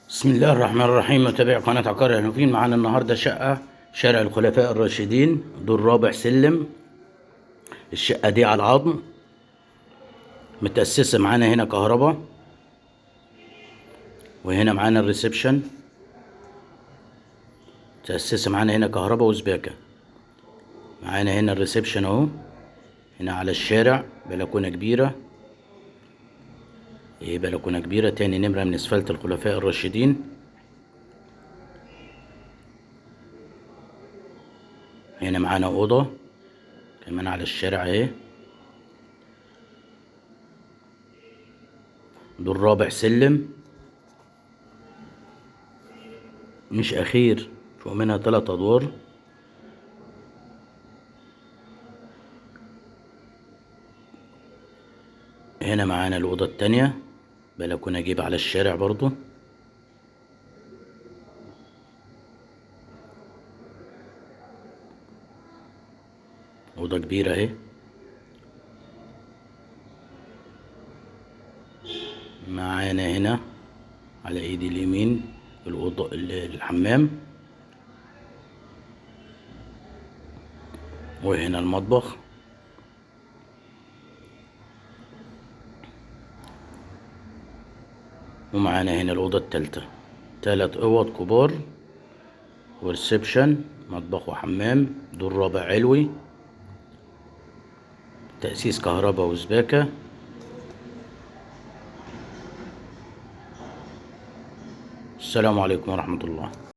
بسم الله الرحمن الرحيم. متابعي قناة عقار الهنوفين، معانا النهاردة شقة شارع الخلفاء الراشدين، دور رابع سلم. الشقة دي على العظم، متأسسة معانا هنا كهرباء، وهنا معانا الريسبشن، متأسسة معانا هنا كهرباء وسباكة. معانا هنا الريسبشن اهو، هنا على الشارع بلكونة كبيرة. بلكونة كبيرة، تاني نمرة من اسفلت الخلفاء الراشدين. هنا معانا أوضة كمان على الشارع اهي. دور رابع سلم، مش أخير، فوق منها 3 أدوار. هنا معانا الأوضة التانية، بلكونة جيب على الشارع برضو. أوضة كبيرة اهي. معانا هنا على ايدي اليمين الأوضة الحمام، وهنا المطبخ. ومعانا هنا الأوضة التالتة، 3 أوض كبار وريسبشن، مطبخ وحمام. دور رابع علوي، تأسيس كهرباء وسباكة. السلام عليكم ورحمة الله.